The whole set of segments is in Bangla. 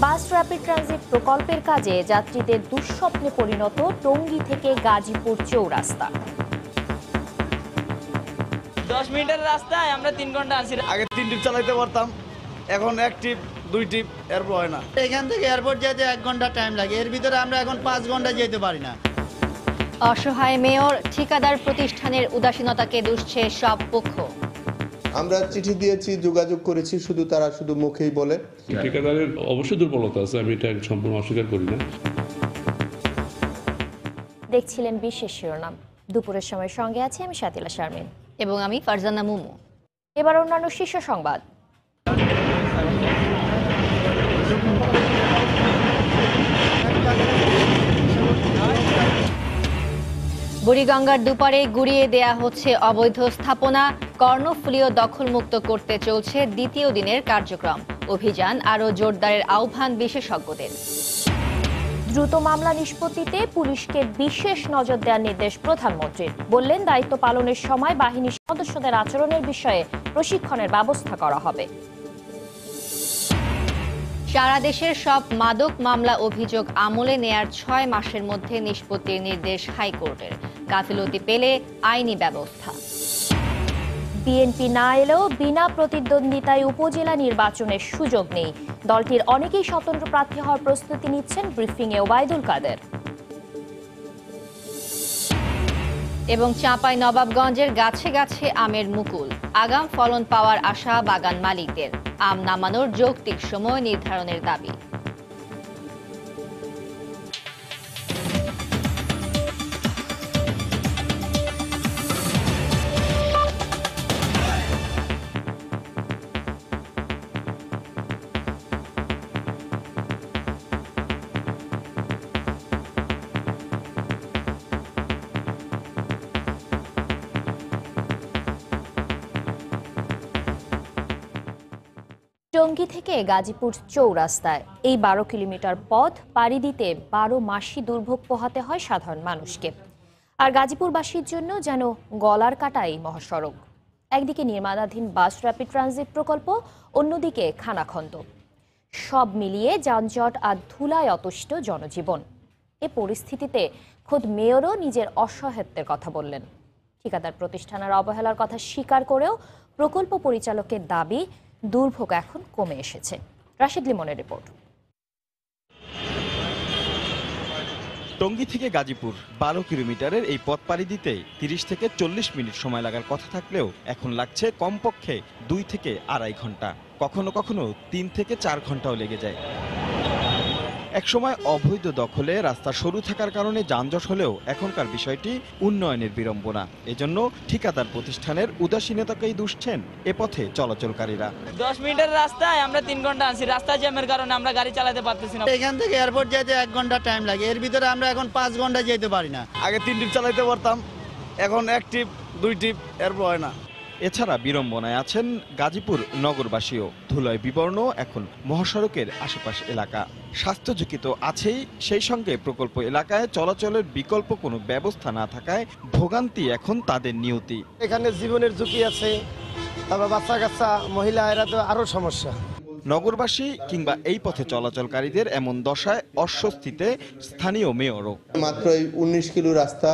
বাস র্যাপিড ট্রানজিট প্রকল্পের কাজে যাত্রীদের দুঃস্বপ্নে পরিণত টঙ্গী থেকে গাজীপুর চৌরাস্তা। 10 মিনিটের রাস্তায় আমরা 3 ঘন্টা আছি। আগে 3 ট্রিপ চালাইতে পারতাম, এখন 1 ট্রিপ 2 ট্রিপ এরপর হয় না। এখান থেকে এয়ারপোর্ট যেতে 1 ঘন্টা টাইম লাগে, এর ভিতরে আমরা এখন 5 ঘন্টা যেতে পারি না। অসহায় মেয়র, ঠিকাদার প্রতিষ্ঠানের উদাসীনতাকে দুষছে সব পক্ষ। আমরা চিঠি দিয়েছি, যোগাযোগ করেছি, তারা শুধু মুখেই বলে। ঠিকাদারের অবশ্যই দুর্বলতা আছে, আমি এটা সম্পূর্ণ অস্বীকার করি না। দেখছিলেন বিশেষ শিরোনাম। দুপুরের সময় সঙ্গে আছি আমি শাতিলা শারমিন এবং আমি ফারজানা মুমু। এবার অন্যান্য শীর্ষ সংবাদ। বুড়িগঙ্গার দুপারে গুড়িয়ে দেয়া হচ্ছে অবৈধ স্থাপনা। কর্ণফুলীয় দখলমুক্ত করতে চলছে দ্বিতীয় দিনের কার্যক্রম। অভিযান আরও জোরদারের আহ্বান বিশেষজ্ঞদের। দ্রুত মামলা নিষ্পত্তিতে পুলিশকে বিশেষ নজর দেওয়ার নির্দেশ প্রধানমন্ত্রীর। বললেন, দায়িত্ব পালনের সময় বাহিনীর সদস্যদের আচরণের বিষয়ে প্রশিক্ষণের ব্যবস্থা করা হবে। সারা দেশের সব মাদক মামলা অভিযোগ আমলে নেয়ার 6 মাসের মধ্যে নিষ্পত্তির নির্দেশ হাইকোর্টের। গাফিলতি পেলে আইনি ব্যবস্থা। বিএনপি না এলেও বিনা প্রতিদ্বন্দ্বিতায় উপজেলা নির্বাচনের সুযোগ নেই। দলটির অনেকেই স্বতন্ত্র প্রার্থী হওয়ার প্রস্তুতি নিচ্ছেন, ব্রিফিংয়ে ওবায়দুল কাদের। এবং চাঁপাইনবাবগঞ্জের গাছে গাছে আমের মুকুল। আগাম ফলন পাওয়ার আশা বাগান মালিকদের। আম নামানোর যৌক্তিক সময় নির্ধারণের দাবি। টঙ্গী থেকে গাজীপুর চৌরাস্তায় এই 12 কিলোমিটার পথ পাড়ি দিতে 12 মাসই দুর্ভোগ পোহাতে হয় সাধারণ মানুষকে। আর গাজীপুরবাসীর জন্য যেন গলার কাটা এই মহাসড়ক। একদিকে নির্মাণাধীন বাস র্যাপিড ট্রানজিট প্রকল্প, অন্যদিকে খানাখন্দ। সব মিলিয়ে যানজট আর ধুলায় অতুষ্ট জনজীবন। এ পরিস্থিতিতে খোদ মেয়রও নিজের অসহায়ত্বের কথা বললেন। ঠিকাদার প্রতিষ্ঠানের অবহেলার কথা স্বীকার করেও প্রকল্প পরিচালকের দাবি, দুর্ভোগ এখন কমে এসেছে। রাশেদ লিমনের রিপোর্ট। টঙ্গী থেকে গাজীপুর 12 কিলোমিটারের এই পথ পাড়ি দিতে 30 থেকে 40 মিনিট সময় লাগার কথা থাকলেও এখন লাগছে কমপক্ষে 2 থেকে 2.5 ঘন্টা, কখনো কখনো 3 থেকে 4 ঘন্টাও লেগে যায়। একসময় অবৈধ দখলে রাস্তা সরু থাকার কারণে যানজট হলেও এখনকার বিষয়টি উন্নয়নের বিড়ম্বনা। এজন্য ঠিকাদার প্রতিষ্ঠানের উদাসীনতাকেই দুষছেন এ পথে চলাচলকারীরা। 10 মিনিটের রাস্তায় আমরা 3 ঘন্টা আছি। রাস্তা জ্যামের কারণে আমরা গাড়ি চালাতে পারতেছি না। এখান থেকে এয়ারপোর্ট যেতে 1 ঘন্টা টাইম লাগে, এর ভিতরে আমরা এখন 5 ঘন্টা যেতে পারি না। আগে 3 ট্রিপ চালাইতে পারতাম, এখন 1 ট্রিপ 2 ট্রিপ এরপর হয় না। এছাড়া বিড়ম্বনায় আছেন গাজীপুর নগরবাসীও। ধুলায় বিবর্ণ এখন মহাসড়কের আশেপাশ এলাকা। স্বাস্থ্য ঝুঁকি তো আছেই, সেই সঙ্গে প্রকল্প এলাকায় চলাচলের বিকল্প কোনো ব্যবস্থা না থাকায় ভোগান্তি এখন তাদের নিয়তি। এখানে জীবনের ঝুঁকি আছে, তারপর বাচ্চা কাচ্চা, মহিলা, এরা তো আরো সমস্যা। নগরবাসী কিংবা এই পথে চলাচলকারীদের এমন দশায় অস্বস্তিতে স্থানীয় মেয়রও। মাত্র এই 19 কিলো রাস্তা,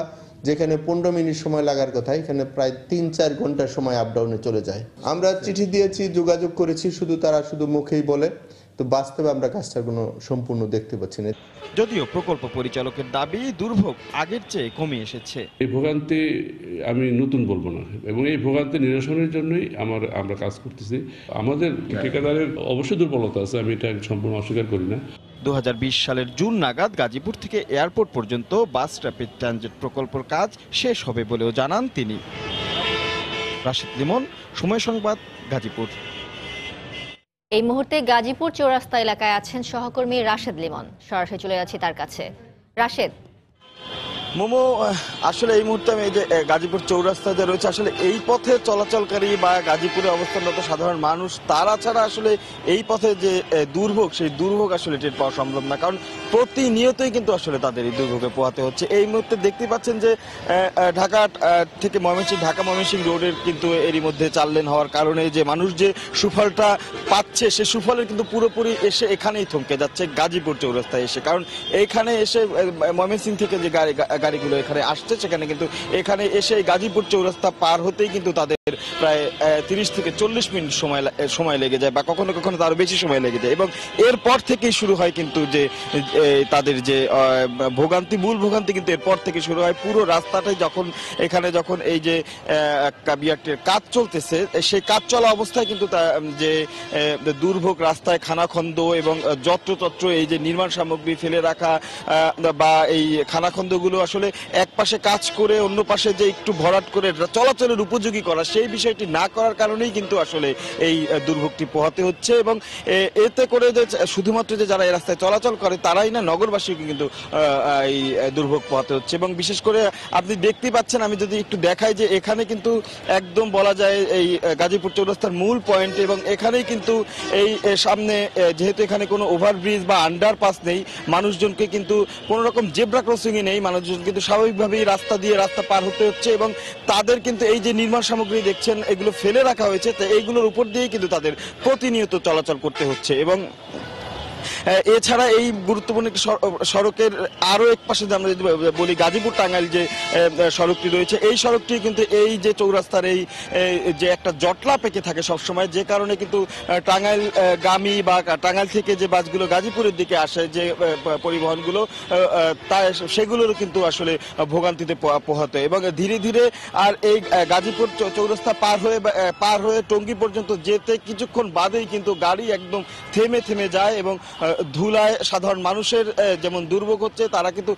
যেখানে 15 মিনিট সময় লাগার কথা, এখানে প্রায় 3-4 ঘন্টার সময় আপ ডাউনে চলে যায়। আমরা চিঠি দিয়েছি, যোগাযোগ করেছি, তারা শুধু মুখেই বলে, তো বাস্তবে আমরা কাজটা কোনো সম্পূর্ণ দেখতে পাচ্ছি না। যদিও প্রকল্প পরিচালকের দাবি, দুর্ভোগ আগের চেয়ে কমে এসেছে। এই ভোগান্তি আমি নতুন বলবো না, এবং এই ভোগান্তি নিরসনের জন্যই আমরা কাজ করতেছি। আমাদের ঠিকাদারের অবশ্যই দুর্বলতা আছে, আমি এটা সম্পূর্ণ অস্বীকার করি না। 2020 সালের জুন নাগাদ গাজীপুর থেকে এয়ারপোর্ট পর্যন্ত বাস র্যাপিড ট্রানজিট প্রকল্পের কাজ শেষ হবে বলেও জানান তিনি। রাশেদ লিমন, সময় সংবাদ, গাজীপুর। এই মুহূর্তে গাজীপুর চৌরাস্তা এলাকায় আছেন সহকর্মী রাশেদ লিমন। সরাসরি চলে যাচ্ছি তার কাছে। রাশেদ, মোমো, আসলে এই মুহূর্তে আমি এই যে গাজীপুর চৌরাস্তা যে রয়েছে, আসলে এই পথে চলাচলকারী বা গাজীপুরে অবস্থানরত সাধারণ মানুষ তারা ছাড়া আসলে এই পথে যে দুর্ভোগ, সেই দুর্ভোগ আসলে টের পাওয়া সম্ভব না, কারণ প্রতিনিয়তই কিন্তু আসলে তাদের এই দুর্ভোগে পোহাতে হচ্ছে। এই মুহূর্তে দেখতে পাচ্ছেন যে ঢাকা থেকে ঢাকা ময়মনসিংহ রোডের কিন্তু এরই মধ্যে 4 লেন হওয়ার কারণে যে মানুষ যে সুফলটা পাচ্ছে, সে সুফলের কিন্তু পুরোপুরি এসে এখানেই থমকে যাচ্ছে গাজীপুর চৌরাস্তায় এসে, কারণ এইখানে এসে ময়মনসিংহ থেকে যে গাড়িগুলো এখানে আসছে, সেখানে কিন্তু এখানে এসে গাজীপুর চৌরাস্তা পার হতেই কিন্তু তাদের প্রায় 30 থেকে 40 মিনিট সময় লেগে যায়, বা কখনো কখনো তারও বেশি সময় লেগে যায়। এবং এরপর থেকেই শুরু হয় কিন্তু যে তাদের যে ভোগান্তি, মূল ভোগান্তি কিন্তু এরপর থেকে শুরু হয়। পুরো রাস্তাটাই যখন এই যে বিআরটির কাজ চলতেছে, সেই কাজ চলা অবস্থায় কিন্তু যে দুর্ভোগ, রাস্তায় খানাখন্দ এবং যত্রতত্র এই যে নির্মাণ সামগ্রী ফেলে রাখা, বা এই খানাখন্দগুলো আসলে এক পাশে কাজ করে অন্য পাশে যে একটু ভরাট করে চলাচলের উপযোগী করা, সেই বিষয়টি না করার কারণেই কিন্তু আসলে এই দুর্ভোগটি পোহাতে হচ্ছে। এবং এতে করে যে শুধুমাত্র যে যারা এই রাস্তায় চলাচল করে তারাই না, নগরবাসীকে কিন্তু এই দুর্ভোগ পোহাতে হচ্ছে। এবং বিশেষ করে আপনি দেখতেই পাচ্ছেন, আমি যদি একটু দেখাই যে এখানে কিন্তু একদম বলা যায় এই গাজীপুর চৌরাস্তার মূল পয়েন্ট, এবং এখানেই কিন্তু এই সামনে যেহেতু এখানে কোনো ওভারব্রিজ বা আন্ডারপাস নেই, মানুষজনকে কিন্তু কোনো রকম জেব্রা ক্রসিংই নেই, মানুষজন কিন্তু স্বাভাবিকভাবেই রাস্তা পার হতে হচ্ছে। এবং তাদের কিন্তু এই যে নির্মাণ সামগ্রী দেখছেন এগুলো ফেলে রাখা হয়েছে, তো এইগুলোর উপর দিয়েই কিন্তু তাদের প্রতিনিয়ত চলাচল করতে হচ্ছে। এবং এছাড়া এই গুরুত্বপূর্ণ একটি সড়কের আরো এক পাশে আমরা যদি বলি, গাজীপুর টাঙ্গাইল যে সড়কটি রয়েছে, এই সড়কটি কিন্তু এই যে চৌরাস্তার এই যে একটা জটলা পেকে থাকে সবসময়, যে কারণে কিন্তু টাঙ্গাইল গামী বা টাঙ্গাইল থেকে যে বাসগুলো গাজীপুরের দিকে আসে, যে পরিবহনগুলো, সেগুলোরও কিন্তু আসলে ভোগান্তিতে পোহাতে। এবং ধীরে ধীরে আর এই গাজীপুর চৌরাস্তা পার হয়ে টঙ্গী পর্যন্ত যেতে কিছুক্ষণ বাদেই কিন্তু গাড়ি একদম থেমে যায়, এবং ধুলায় সাধারণ মানুষের যেমন দুর্ভোগ হচ্ছে, তারা কিন্তু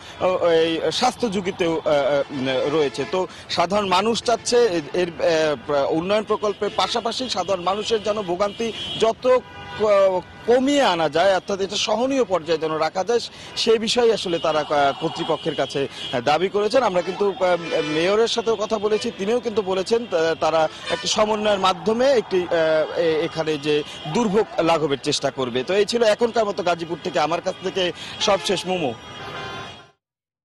এই স্বাস্থ্য ঝুঁকিতেও রয়েছে। তো সাধারণ মানুষ চাচ্ছে এর উন্নয়ন প্রকল্পের পাশাপাশি সাধারণ মানুষের যেন ভোগান্তি যত কমিয়ে আনা যায়, অর্থাৎ এটা সহনীয় পর্যায়ে যেন রাখা যায়, সেই বিষয়ে আসলে তারা কর্তৃপক্ষের কাছে দাবি করেছেন। আমরা কিন্তু মেয়রের সাথেও কথা বলেছি, তিনিও কিন্তু বলেছেন তারা একটি সমন্বয়ের মাধ্যমে এখানে যে দুর্ভোগ লাঘবের চেষ্টা করবে। তো এই ছিল এখনকার মতো গাজীপুর থেকে আমার কাছ থেকে সবশেষ মোমো।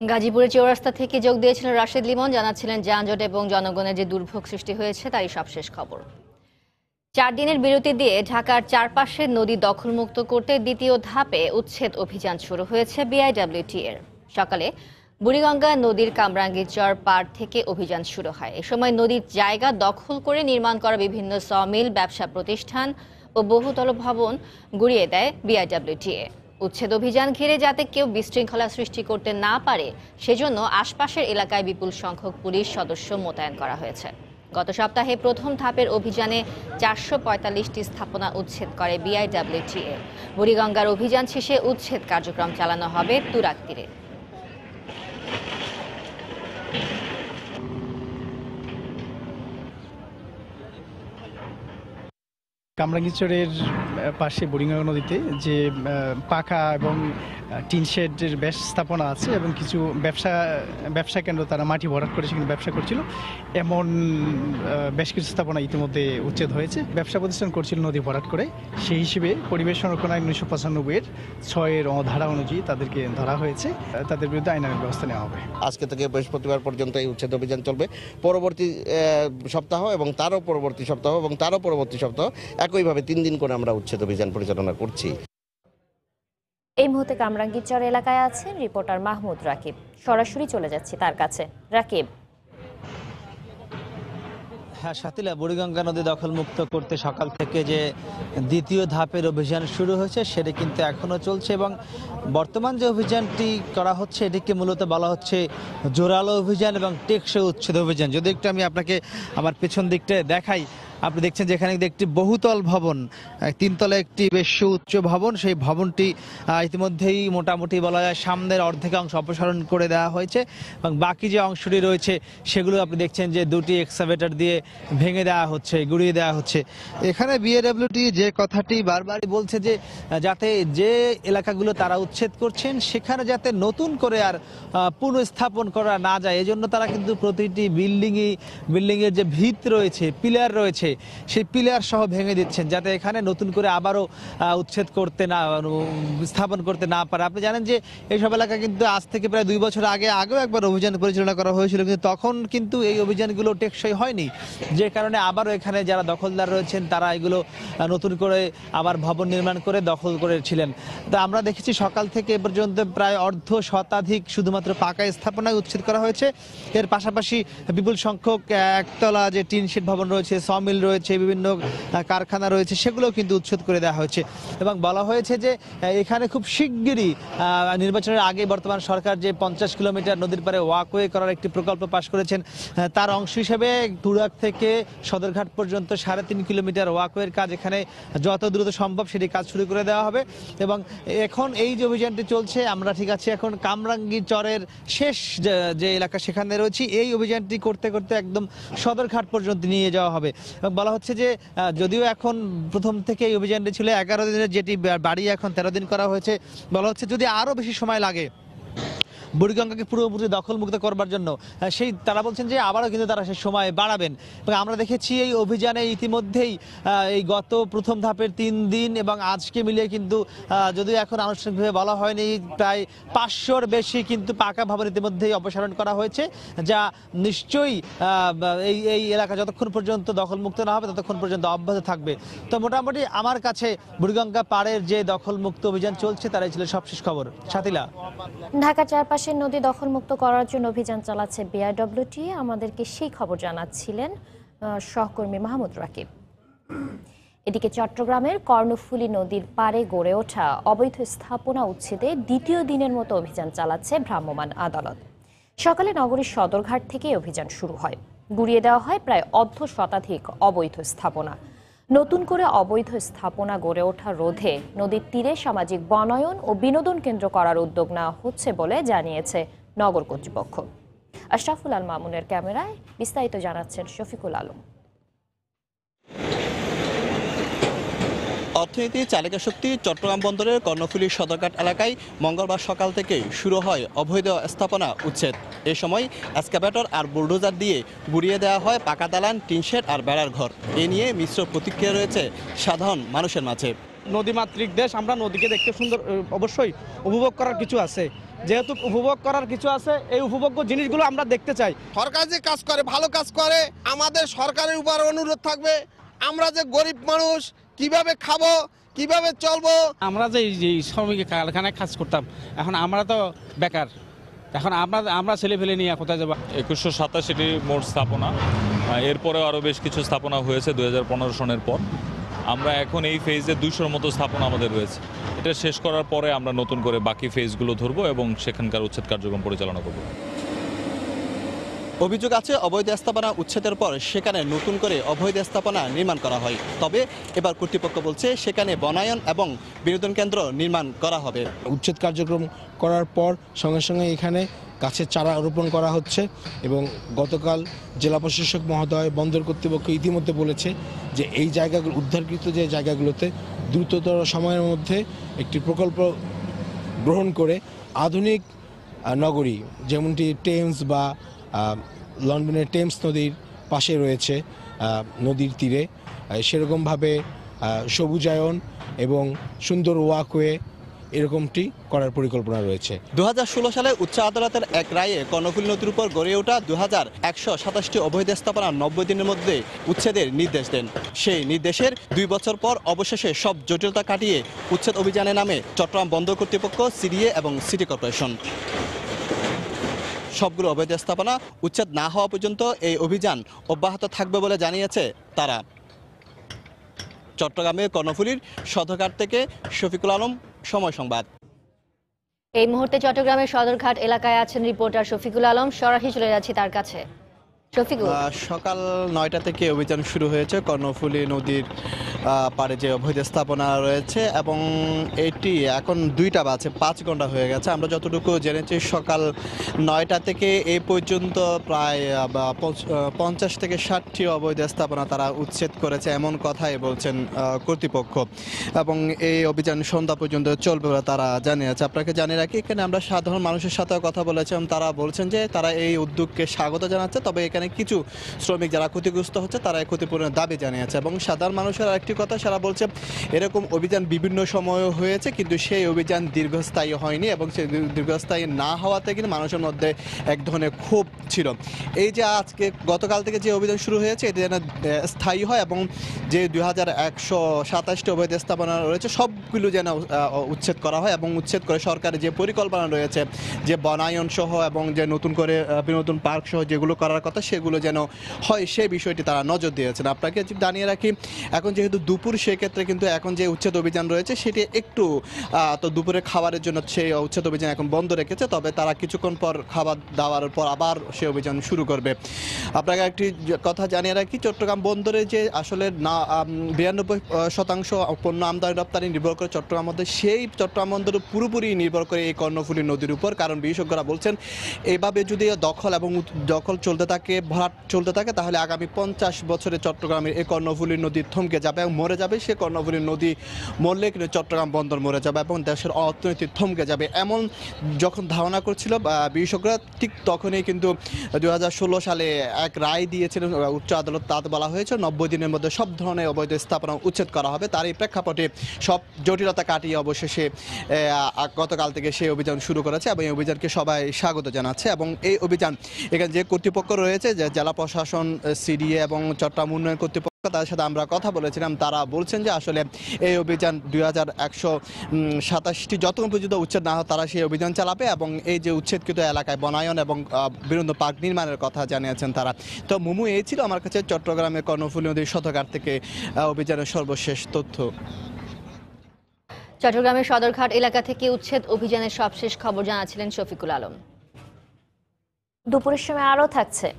গাজীপুরের চৌরাস্তা থেকে যোগ দিয়েছিলেন রাশেদ লিমন, জানাচ্ছিলেন যানজট এবং জনগণের যে দুর্ভোগ সৃষ্টি হয়েছে তারই সবশেষ খবর। 4 দিনের বিরতি দিয়ে ঢাকার চারপাশের নদী দখলমুক্ত করতে দ্বিতীয় ধাপে উচ্ছেদ অভিযান শুরু হয়েছে বিআইডব্লিউটি-এর। সকালে বুড়িগঙ্গা নদীর কামরাঙ্গীরচর পাড় থেকে অভিযান শুরু হয়। এ সময় নদীর জায়গা দখল করে নির্মাণ করা বিভিন্ন সমিল, ব্যবসা প্রতিষ্ঠান ও বহুতল ভবন গুড়িয়ে দেয় বিআইডব্লিউটি-এ। উচ্ছেদ অভিযান ঘিরে যাতে কেউ বিশৃঙ্খলা সৃষ্টি করতে না পারে, সেজন্য আশপাশের এলাকায় বিপুল সংখ্যক পুলিশ সদস্য মোতায়েন করা হয়েছে। গত সপ্তাহে প্রথম ধাপের অভিযানে 445টি স্থাপনা উচ্ছেদ করে বিআইডব্লিউটি-এ। বুড়িগঙ্গার অভিযান শেষে উচ্ছেদ কার্যক্রম চালানো হবে তুরাগ তীরে। কামরাঙ্গীরচরের পাশে বুড়িগঙ্গা নদীতে যে পাকা এবং টিন শেডের বেশ স্থাপনা আছে এবং কিছু ব্যবসা কেন্দ্র, তারা মাটি ভরাট করে সেখানে ব্যবসা করছিল, এমন বেশ কিছু স্থাপনা ইতিমধ্যে উচ্ছেদ হয়েছে। ব্যবসা প্রতিষ্ঠান করছিল নদী ভরাট করে, সেই হিসেবে পরিবেশ সংরক্ষণ আইন 1995-এর 6 ধারা অনুযায়ী তাদেরকে ধরা হয়েছে, তাদের বিরুদ্ধে আইনানুগ ব্যবস্থা নেওয়া হবে। আজকে থেকে বৃহস্পতিবার পর্যন্ত এই উচ্ছেদ অভিযান চলবে। পরবর্তী সপ্তাহ এবং তারও পরবর্তী সপ্তাহ এবং তারও পরবর্তী সপ্তাহ একইভাবে 3 দিন করে আমরা উচ্ছেদ অভিযান পরিচালনা করছি। এই মুহূর্তে কামরাঙ্গীরচর এলাকায় আছেন রিপোর্টার মাহমুদ রাকিব। সরাসরি চলে যাচ্ছি তার কাছে। রাকিব। হ্যাঁ শাতিলা, বুড়িগঙ্গা নদী দখলমুক্ত করতে সকাল থেকে যে দ্বিতীয় ধাপের অভিযান শুরু হয়েছে সেটা কিন্তু এখনও চলছে, এবং বর্তমান যে অভিযানটি করা হচ্ছে এটিকে মূলত বলা হচ্ছে জোরালো অভিযান এবং টেকসই উচ্ছেদ অভিযান। যদি একটু আমি আপনাকে আমার পেছন দিকটা দেখাই, আপনি দেখছেন যেখানে একটি বহুতল ভবন, তিনতলা একটি বেশ উচ্চ ভবন, সেই ভবনটি ইতিমধ্যেই মোটামুটি বলা যায় সামনের অর্ধেক অংশ অপসারণ করে দেওয়া হয়েছে এবং বাকি যে অংশটি রয়েছে সেগুলো আপনি দেখছেন যে দুটি এক্সকাভেটর দিয়ে ভেঙে দেওয়া হচ্ছে, গুঁড়িয়ে দেওয়া হচ্ছে। এখানে বিএডব্লিউটি যে কথাটি বারবারই বলছে যে যাতে যে এলাকাগুলো তারা উচ্ছেদ করছেন সেখানে যাতে নতুন করে আর পুনঃস্থাপন করা না যায়, এজন্য তারা কিন্তু প্রতিটি বিল্ডিংয়ের যে ভিত রয়েছে, পিলার রয়েছে, সেই পিলার সহ ভেঙে দিচ্ছেন যাতে এখানে নতুন করে আবারও উচ্ছেদ করতে না, স্থাপন করতে না পারে। আপনি জানেন যে এইসব এলাকা কিন্তু আজ থেকে প্রায় 2 বছর আগেও একবার অভিযান পরিচালনা করা হয়েছিল, কিন্তু তখন কিন্তু এই অভিযানগুলো টেকসই হয়নি, যে কারণে আবারও এখানে যারা দখলদার রয়েছেন তারা এগুলো নতুন করে আবার ভবন নির্মাণ করে দখল করেছিলেন। তা আমরা দেখেছি সকাল থেকে এ পর্যন্ত প্রায় অর্ধ শতাধিক শুধুমাত্র পাকা স্থাপনায় উচ্ছেদ করা হয়েছে। এর পাশাপাশি বিপুল সংখ্যক একতলা যে টিন শেড ভবন রয়েছে, সমিল রয়েছে, বিভিন্ন কারখানা রয়েছে, সেগুলোও কিন্তু উচ্ছেদ করে দেওয়া হয়েছে এবং বলা হয়েছে যে এখানে খুব শিগগিরই নির্বাচনের আগে বর্তমান সরকার যে 50 কিলোমিটার নদীর পাড়ে ওয়াকওয়ে করার একটি প্রকল্প পাশ করেছেন, তার অংশ হিসেবে তুরাগ থেকে সদরঘাট পর্যন্ত 3.5 কিলোমিটার ওয়াকওয়ের কাজ এখানে যত দ্রুত সম্ভব সেটি কাজ শুরু করে দেওয়া হবে। এবং এখন এই যে অভিযানটি চলছে, আমরা ঠিক আছে এখন কামরাঙ্গী চরের শেষ যে এলাকা সেখানে রয়েছে, এই অভিযানটি করতে করতে একদম সদরঘাট পর্যন্ত নিয়ে যাওয়া হবে। এবং বলা হচ্ছে যে যদিও এখন প্রথম থেকে এই অভিযানটি ছিল 11 দিনের, যেটি বাড়িয়ে এখন 13 দিন করা হয়েছে, বলা হচ্ছে যদি আরও বেশি সময় লাগে বুড়িগঙ্গাকে পুরোপুরি দখলমুক্ত করবার জন্য, সেই তারা বলছেন যে আবারও কিন্তু তারা সেই সময় বাড়াবেন। এবং আমরা দেখেছি এই অভিযানে ইতিমধ্যেই এই গত প্রথম ধাপের 3 দিন এবং আজকে মিলিয়ে কিন্তু যদিও এখন আনুষ্ঠানিকভাবে বলা হয়নি, প্রায় 500-র বেশি কিন্তু পাকা ভবন ইতিমধ্যেই অপসারণ করা হয়েছে, যা নিশ্চয়ই এই এলাকা যতক্ষণ পর্যন্ত দখলমুক্ত না হবে ততক্ষণ পর্যন্ত অব্যাহত থাকবে। তো মোটামুটি আমার কাছে বুড়িগঙ্গা পাড়ের যে দখলমুক্ত অভিযান চলছে তারাই ছিল সবশেষ খবর। সাথিলা, ঢাকার চারপাশে নদী দখলমুক্ত করার জন্য অভিযান চালাচ্ছে বিআরডব্লিউটি। আমাদেরকে সেই খবর জানাচ্ছিলেন সহকর্মী মাহমুদ রাকিব। এদিকে চট্টগ্রামের কর্ণফুলী নদীর পাড়ে গড়ে ওঠা অবৈধ স্থাপনা উচ্ছেদে দ্বিতীয় দিনের মতো অভিযান চালাচ্ছে ভ্রাম্যমাণ আদালত। সকালে নগরীর সদরঘাট থেকে অভিযান শুরু হয়। গুড়িয়ে দেওয়া হয় প্রায় অর্ধ শতাধিক অবৈধ স্থাপনা। নতুন করে অবৈধ স্থাপনা গড়ে ওঠা রোধে নদীর তীরে সামাজিক বনায়ন ও বিনোদন কেন্দ্র করার উদ্যোগ নেওয়া হচ্ছে বলে জানিয়েছে নগর কর্তৃপক্ষ। আশরাফুল আল মামুনের ক্যামেরায় বিস্তারিত জানাচ্ছেন শফিকুল আলম। অর্থনীতি চালিকা শক্তি চট্টগ্রাম বন্দরের কর্ণফুলী সদরঘাট এলাকায় মঙ্গলবার সকাল থেকে শুরু হয় অবৈধ স্থাপনা উচ্ছেদ। এ সময় এক্সকাভেটর আর বুলডোজার দিয়ে গুড়িয়ে দেওয়া হয় পাকা দালান, টিনশেড আর বেড়ার ঘর। এ নিয়ে মিশ্র প্রতিক্রিয়া রয়েছে সাধারণ মানুষের মাঝে। নদীমাতৃক দেশ, আমরা নদীকে দেখতে সুন্দর, অবশ্যই উপভোগ করার কিছু আছে। যেহেতু উপভোগ করার কিছু আছে, এই উপভোগ্য জিনিসগুলো আমরা দেখতে চাই। সরকার যে কাজ করে, ভালো কাজ করে, আমাদের সরকারের উপর অনুরোধ থাকবে, আমরা যে গরিব মানুষ কিভাবে খাবো, কিভাবে চলবো। আমরা যে শ্রমিক কারখানায় কাজ করতাম, এখন আমরা তো বেকার, এখন আমরা ছেলে ফেলে নিয়ে কোথায় যাবো। 2187টি মোট স্থাপনা, এরপরে আরও বেশ কিছু স্থাপনা হয়েছে 2015 সনের পর। আমরা এখন এই ফেজে 200-র মতো স্থাপনা আমাদের রয়েছে। এটা শেষ করার পরে আমরা নতুন করে বাকি ফেজগুলো ধরবো এবং সেখানকার উচ্ছেদ কার্যক্রম পরিচালনা করব। অভিযোগ আছে অবৈধ স্থাপনা উচ্ছেদের পর সেখানে নতুন করে অবৈধ স্থাপনা নির্মাণ করা হয়। তবে এবার কর্তৃপক্ষ বলছে সেখানে বনায়ন এবং বিনোদন কেন্দ্র নির্মাণ করা হবে। উচ্ছেদ কার্যক্রম করার পর সঙ্গে সঙ্গে এখানে গাছের চারা রোপণ করা হচ্ছে এবং গতকাল জেলা প্রশাসক মহোদয়, বন্দর কর্তৃপক্ষ ইতিমধ্যে বলেছে যে এই জায়গাগুলো, উদ্ধারকৃত যে জায়গাগুলোতে দ্রুততর সময়ের মধ্যে একটি প্রকল্প গ্রহণ করে আধুনিক নগরী, যেমনটি টেমস বা লন্ডনের টেমস নদীর পাশে রয়েছে নদীর তীরে, সেরকমভাবে সবুজায়ন এবং সুন্দর ওয়াকওয়ে এরকমটি করার পরিকল্পনা রয়েছে। 2016 সালে উচ্চ আদালতের এক রায়ে কর্ণফুলী নদীর উপর গড়ে ওঠা 2127টি অবৈধ স্থাপনা 90 দিনের মধ্যে উচ্ছেদের নির্দেশ দেন। সেই নির্দেশের 2 বছর পর অবশেষে সব জটিলতা কাটিয়ে উচ্ছেদ অভিযানে নামে চট্টগ্রাম বন্দর কর্তৃপক্ষ, সিডিএ এবং সিটি কর্পোরেশন। সবগুলো অবৈধ স্থাপনা উচ্ছেদ না হওয়া পর্যন্ত এই অভিযান অব্যাহত থাকবে বলে জানিয়েছে তারা। চট্টগ্রামের কর্ণফুলীর সদরঘাট থেকে শফিকুল আলম, সময় সংবাদ। এই মুহূর্তে চট্টগ্রামের সদরঘাট এলাকায় আছেন রিপোর্টার শফিকুল আলম, সরাসরি চলে যাচ্ছি তার কাছে। শফিকুল, সকাল 9টা থেকে অভিযান শুরু হয়েছে কর্ণফুলী নদীর পাড়ে যে অবৈধ স্থাপনা রয়েছে, এবং এটি এখন 2টা বাজে, 5 ঘন্টা হয়ে গেছে। আমরা যতটুকু জেনেছি সকাল 9টা থেকে এই পর্যন্ত প্রায় 50 থেকে 60টি অবৈধ স্থাপনা তারা উচ্ছেদ করেছে, এমন কথাই বলছেন কর্তৃপক্ষ, এবং এই অভিযান সন্ধ্যা পর্যন্ত চলবে বলে তারা জানিয়েছে। আপনাকে জানিয়ে রাখি, এখানে আমরা সাধারণ মানুষের সাথেও কথা বলেছিলাম, তারা বলছেন যে তারা এই উদ্যোগকে স্বাগত জানাচ্ছে, তবে এখানে কিছু শ্রমিক যারা ক্ষতিগ্রস্ত হচ্ছে তারা এই ক্ষতিপূরণের দাবি জানিয়েছে। এবং সাধারণ মানুষের আরেকটি কথা, সারা বলছে এরকম অভিযান বিভিন্ন সময় হয়েছে, কিন্তু সেই অভিযান দীর্ঘস্থায়ী হয়নি, এবং সেই দীর্ঘস্থায়ী না হওয়াতে কিন্তু মানুষের মধ্যে এক ধরনের ক্ষোভ ছিল। এই যে আজকে গতকাল থেকে যে অভিযান শুরু হয়েছে এটি যেন স্থায়ী হয়, এবং যে 2127টি অবৈধ স্থাপনা রয়েছে সবগুলো যেন উচ্ছেদ করা হয়, এবং উচ্ছেদ করে সরকারের যে পরিকল্পনা রয়েছে, যে বনায়ন সহ এবং যে নতুন করে বিনোদন পার্ক সহ যেগুলো করার কথা সেগুলো যেন হয়, সেই বিষয়টি তারা নজর দিয়েছেন। আপনাকে জানিয়ে রাখি, এখন যেহেতু দুপুর, সেক্ষেত্রে কিন্তু এখন যে উচ্ছেদ অভিযান রয়েছে সেটি একটু তো দুপুরে খাবারের জন্য সেই উচ্ছেদ অভিযান এখন বন্ধ রেখেছে, তবে তারা কিছুক্ষণ পর খাবার দেওয়ার পর আবার সেই অভিযান শুরু করবে। আপনাকে একটি কথা জানিয়ে রাখি, চট্টগ্রাম বন্দরে যে আসলে 92% পণ্য আমদানি রপ্তানি নির্ভর করে চট্টগ্রাম বন্দর, সেই চট্টগ্রাম বন্দর পুরোপুরি নির্ভর করে এই কর্ণফুলী নদীর উপর। কারণ বিশেষজ্ঞরা বলছেন এইভাবে যদি দখল চলতে থাকে, ভরাট চলতে থাকে, তাহলে আগামী 50 বছরে চট্টগ্রামের এই কর্ণফুলী নদী থমকে যাবে এবং মরে যাবে। সে কর্ণফুলী নদী মরলে কিন্তু চট্টগ্রাম বন্দর মরে যাবে এবং দেশের অর্থনীতি থমকে যাবে, এমন যখন ধারণা করছিল বিশেষজ্ঞরা, ঠিক তখনই কিন্তু 2016 সালে এক রায় দিয়েছিলেন উচ্চ আদালত। তাতে বলা হয়েছে 90 দিনের মধ্যে সব ধরনের অবৈধ স্থাপনা উচ্ছেদ করা হবে। তার এই প্রেক্ষাপটে সব জটিলতা কাটিয়ে অবশেষে গতকাল থেকে সেই অভিযান শুরু করেছে, এবং এই অভিযানকে সবাই স্বাগত জানাচ্ছে। এবং এই অভিযান এখানে যে কর্তৃপক্ষ রয়েছে, যে জেলা প্রশাসন, সিডিএ এবং চট্টগ্রাম উন্নয়ন কর্তৃপক্ষ, তাদের সাথে আমরা কথা বলেছিলাম, তারা বলছেন যে আসলে এই অভিযান 2127টি যতক্ষণ পর্যন্ত উচ্ছেদ না হয় তারা সেই অভিযান চালাবে, এবং এই যে উচ্ছেদকৃত এলাকায় বনায়ন এবং বিনোদন পার্ক নির্মাণের কথা জানিয়েছেন তারা। তো মুমু, এই ছিল আমার কাছে চট্টগ্রামের কর্ণফুলী নদীর শতঘাট থেকে অভিযানের সর্বশেষ তথ্য। চট্টগ্রামের সদরঘাট এলাকা থেকে উচ্ছেদ অভিযানের সবশেষ খবর জানাচ্ছিলেন শফিকুল আলম। দুপুরের সময় আরও থাকছে।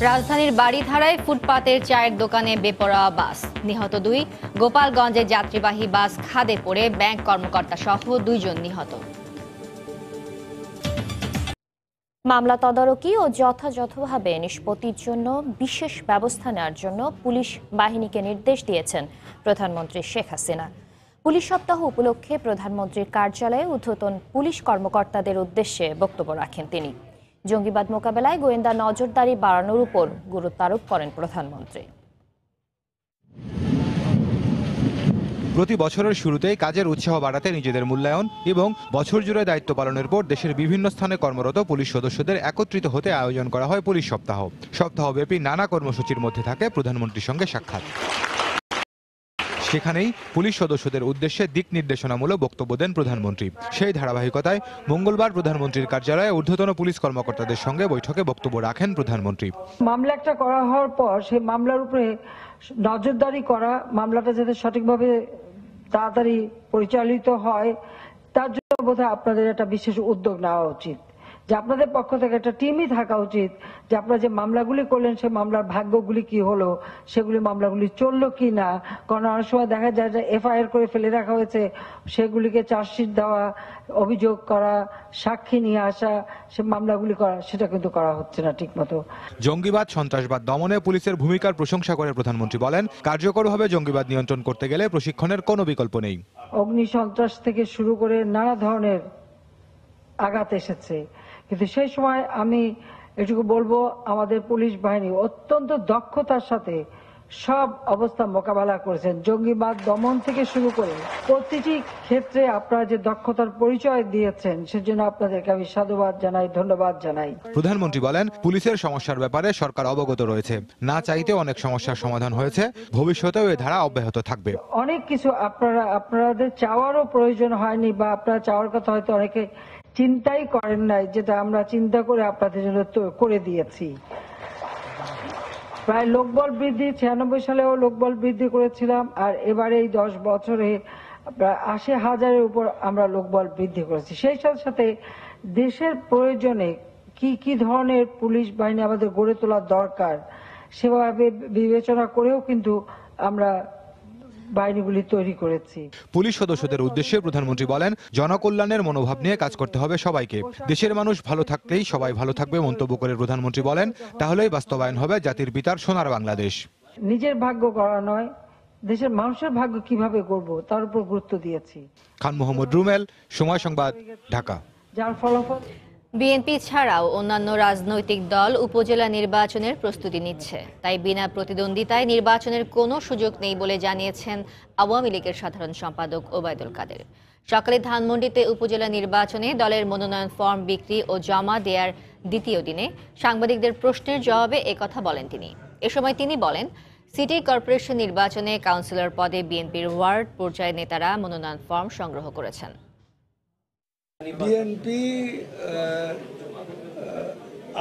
রাজধানীর বাড়িধারায় ফুটপাতের চায়ের দোকানে বেপরোয়া বাস, নিহত 2। গোপালগঞ্জে যাত্রীবাহী বাস খাদে পড়ে ব্যাংক কর্মকর্তা সহ 2 জন নিহত। মামলা তদারকি ও যথাযথভাবে নিষ্পত্তির জন্য বিশেষ ব্যবস্থা নেওয়ার জন্য পুলিশ বাহিনীকে নির্দেশ দিয়েছেন প্রধানমন্ত্রী শেখ হাসিনা। পুলিশ সপ্তাহ উপলক্ষে প্রধানমন্ত্রীর কার্যালয়ে ঊর্ধ্বতন পুলিশ কর্মকর্তাদের উদ্দেশ্যে বক্তব্য রাখেন তিনি। জঙ্গিবাদ মোকাবেলায় গোয়েন্দা নজরদারি বাড়ানোর উপর গুরুত্ব আরোপ করেন প্রধানমন্ত্রী। প্রতি বছরের শুরুতেই কাজের উৎসাহ বাড়াতে নিজেদের মূল্যায়ন এবং বছর জুড়ে দায়িত্ব পালনের পর দেশের বিভিন্ন স্থানে কর্মরত পুলিশ সদস্যদের একত্রিত হতে আয়োজন করা হয় পুলিশ সপ্তাহ। সপ্তাহব্যাপী নানা কর্মসূচির মধ্যে থাকে প্রধানমন্ত্রীর সঙ্গে সাক্ষাৎ। সেখানেই পুলিশ সদস্যদের উদ্দেশ্যে দিক নির্দেশনামূলক বক্তব্য দেন প্রধানমন্ত্রী। সেই ধারাবাহিকতায় মঙ্গলবার প্রধানমন্ত্রীর কার্যালয়ে ঊর্ধ্বতন পুলিশ কর্মকর্তাদের সঙ্গে বৈঠকে বক্তব্য রাখেন প্রধানমন্ত্রী। মামলা একটা করা হওয়ার পর সেই মামলার উপরে নজরদারি করা, মামলাটা যাতে সঠিকভাবে তাড়াতাড়ি পরিচালিত হয়, তার জন্য বোধহয় আপনাদের একটা বিশেষ উদ্যোগ নেওয়া উচিত, যে আপনাদের পক্ষ থেকে একটা টিমই থাকা উচিত, যে আপনারা যে মামলাগুলি করলেন সেই মামলার ভাগ্যগুলি কি হলো, সেগুলি মামলাগুলি চললো কি না। কারণ অনেক সময় দেখা যায় যে এফআইআর করে ফেলে রাখা হয়েছে, সেগুলিকে চার্জশিট দেওয়া, অভিযোগ করা, সাক্ষী নিয়ে আসা, সে মামলাগুলি করা, সেটা কিন্তু করা হচ্ছে না ঠিক মতো। জঙ্গিবাদ সন্ত্রাসবাদ দমনে পুলিশের ভূমিকার প্রশংসা করে প্রধানমন্ত্রী বলেন, কার্যকরভাবে জঙ্গিবাদ নিয়ন্ত্রণ করতে গেলে প্রশিক্ষণের কোনো বিকল্প নেই। অগ্নি সন্ত্রাস থেকে শুরু করে নানা ধরনের আঘাত এসেছে, কিন্তু সেই সময় আমি এটুকু বলবো, আমাদের পুলিশ বাহিনী অত্যন্ত দক্ষতার সাথে সব অবস্থা মোকাবেলা করেছেন। জঙ্গিবাদ দমন থেকে শুরু করে প্রতিটি ক্ষেত্রে আপনারা যে দক্ষতার পরিচয় দিয়েছেন, সেজন্য আপনাদেরকে আমি সাধুবাদ জানাই, ধন্যবাদ জানাই। প্রধানমন্ত্রী বলেন, পুলিশের সমস্যার ব্যাপারে সরকার অবগত রয়েছে, না চাইতে অনেক সমস্যার সমাধান হয়েছে, ভবিষ্যতেও এই ধারা অব্যাহত থাকবে। অনেক কিছু আপনাদের চাওয়ারও প্রয়োজন হয়নি, বা আপনারা চাওয়ার কথা হয়তো অনেকে চিন্তাই করেন নাই, যেটা আমরা চিন্তা করে আপনাদের জন্য করে দিয়েছি। প্রায় লোকবল বৃদ্ধি 96 সালেও লোকবল বৃদ্ধি করেছিলাম, আর এবারে এই 10 বছরে প্রায় 80,000-এর উপর আমরা লোকবল বৃদ্ধি করেছি। সেই সাথে সাথে দেশের প্রয়োজনে কি কি ধরনের পুলিশ বাহিনী আমাদের গড়ে তোলার দরকার সেভাবে বিবেচনা করেও কিন্তু আমরা বাহিনীগুলি তৈরি করেছি। পুলিশ সদস্যদের উদ্দেশ্যে প্রধানমন্ত্রী বলেন, জনকল্যাণের মনোভাব নিয়ে কাজ করতে হবে সবাইকে। দেশের মানুষ ভালো থাকলেই সবাই ভালো থাকবে মন্তব্য করে প্রধানমন্ত্রী বলেন, তাহলেই বাস্তবায়ন হবে জাতির পিতার সোনার বাংলাদেশ। নিজের ভাগ্য গড়া নয়, দেশের মানুষের ভাগ্য কিভাবে গড়ব তার উপর গুরুত্ব দিয়েছি। খান মোহাম্মদ রুমেল, সময় সংবাদ, ঢাকা। যার ফলাফল বিএনপি ছাড়াও অন্যান্য রাজনৈতিক দল উপজেলা নির্বাচনের প্রস্তুতি নিচ্ছে, তাই বিনা প্রতিদ্বন্দ্বিতায় নির্বাচনের কোনো সুযোগ নেই বলে জানিয়েছেন আওয়ামী লীগের সাধারণ সম্পাদক ওবায়দুল কাদের। সকালে ধানমন্ডিতে উপজেলা নির্বাচনে দলের মনোনয়ন ফর্ম বিক্রি ও জমা দেওয়ার দ্বিতীয় দিনে সাংবাদিকদের প্রশ্নের জবাবে একথা বলেন তিনি। এ সময় তিনি বলেন, সিটি কর্পোরেশন নির্বাচনে কাউন্সিলর পদে বিএনপির ওয়ার্ড পর্যায়ের নেতারা মনোনয়ন ফর্ম সংগ্রহ করেছেন। বিএনপি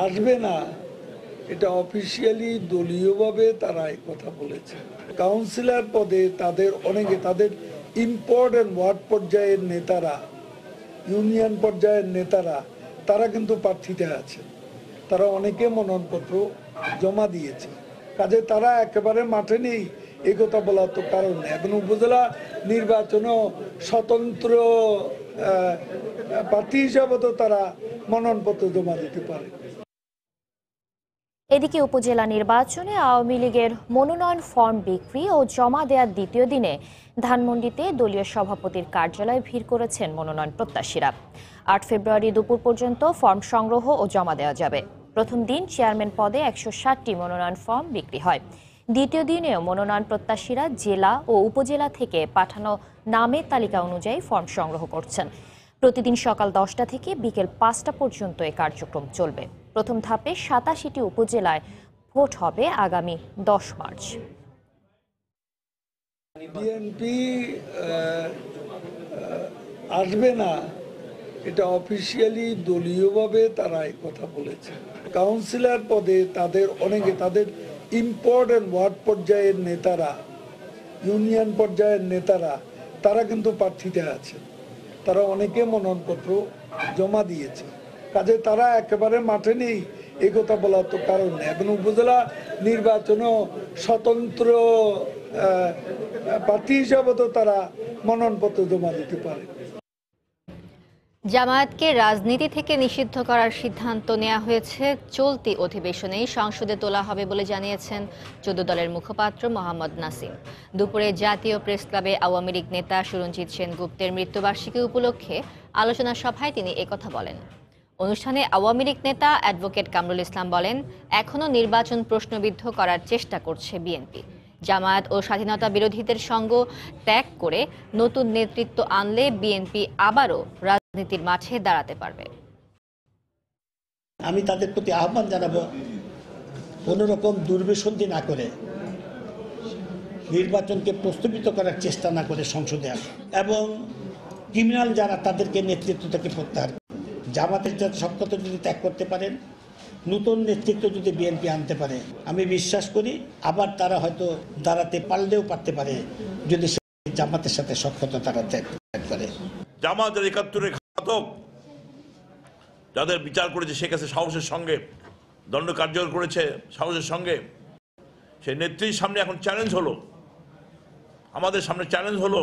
আসবে না, এটা অফিসিয়ালি দলীয়ভাবে তারা এই কথা বলেছে। কাউন্সিলর পদে তাদের ইম্পর্টেন্ট ওয়ার্ড পর্যায়ের নেতারা, ইউনিয়ন পর্যায়ের নেতারা, তারা কিন্তু প্রার্থীতে আছে। তারা অনেকে মনোনয়নপত্র জমা দিয়েছে, কাজে তারা একেবারে মাঠে নেই এই কথা বলার তো কারণ নেই। এখন উপজেলা নির্বাচনেও স্বতন্ত্র প্রার্থী হিসাবে তো তারা মনোনয়নপত্র জমা দিতে পারে। এদিকে উপজেলা নির্বাচনে আওয়ামী লীগের মনোনয়ন ফর্ম বিক্রি ও জমা দেওয়ার দ্বিতীয় দিনে ধানমন্ডিতে দলীয় সভাপতির কার্যালয়ে ভিড় করেছেন মনোনয়ন প্রত্যাশীরা। 8 ফেব্রুয়ারি দুপুর পর্যন্ত ফর্ম সংগ্রহ ও জমা দেওয়া যাবে। প্রথম দিন চেয়ারম্যান পদে 160টি মনোনয়ন ফর্ম বিক্রি হয়। দ্বিতীয় দিনেও মনোনয়ন প্রত্যাশীরা জেলা ও উপজেলা থেকে পাঠানো নামের তালিকা অনুযায়ী ফর্ম সংগ্রহ করছেন। প্রতিদিন সকাল 10টা থেকে বিকেল 5টা পর্যন্ত এই কার্যক্রম চলবে। প্রথম ধাপে 87টি উপজেলায় ভোট হবে আগামী 10 মার্চ। বিএনপি আসবে না, এটা অফিসিয়ালি দলীয়ভাবে তারা এই কথা বলেছে। কাউন্সিলর পদে তাদের ইম্পর্টেন্ট ওয়ার্ড পর্যায়ের নেতারা, ইউনিয়ন পর্যায়ের নেতারা, তারা কিন্তু প্রার্থীতে আছে। তারা অনেকে মনোনয়নপত্র জমা দিয়েছে, কাজে তারা একেবারে মাঠে নেই এই কথা বলার তো কারণ নেই। এখন উপজেলা নির্বাচনেও স্বতন্ত্র প্রার্থী হিসাবে তো তারা মনোনয়নপত্র জমা দিতে পারে। জামায়াতকে রাজনীতি থেকে নিষিদ্ধ করার সিদ্ধান্ত নেওয়া হয়েছে চলতি অধিবেশনেই সংসদে তোলা হবে বলে জানিয়েছেন 14 দলের মুখপাত্র মোহাম্মদ নাসিম। দুপুরে জাতীয় প্রেস ক্লাবে আওয়ামী লীগ নেতা সুরঞ্জিত সেনগুপ্তের মৃত্যুবার্ষিকী উপলক্ষে আলোচনা সভায় তিনি একথা বলেন। অনুষ্ঠানে আওয়ামী লীগ নেতা অ্যাডভোকেট কামরুল ইসলাম বলেন, এখনও নির্বাচন প্রশ্নবিদ্ধ করার চেষ্টা করছে বিএনপি। জামায়াত ও স্বাধীনতা বিরোধীদের সঙ্গ ত্যাগ করে নতুন নেতৃত্ব আনলে বিএনপি আবারও রাজনীতির মাঠে দাঁড়াতে পারবে। আমি তাদের প্রতি আহ্বান জানাবো, কোনো রকম দুর্বিসন্ধি না করে, নির্বাচনকে প্রস্তুত করার চেষ্টা না করে সংসদে আসে এবং ক্রিমিনাল যারা তাদেরকে নেতৃত্ব থেকে প্রত্যাহার। জামাতের যাতে সবকত যদি ত্যাগ করতে পারেন, নতুন নেতৃত্ব যদি বিএনপি আনতে পারে, আমি বিশ্বাস করি আবার তারা হয়তো দাঁড়াতে পারলেও পারতে পারে যদি জামাতের সাথে সক্ষতা তারা ত্যাগ করে। জামাতের 71-এর ঘাতক যাদের বিচার করেছে, সে কাছে সাহসের সঙ্গে দণ্ড কার্যকর করেছে, সাহসের সঙ্গে সেই নেত্রীর সামনে এখন চ্যালেঞ্জ হলো, আমাদের সামনে চ্যালেঞ্জ হলো,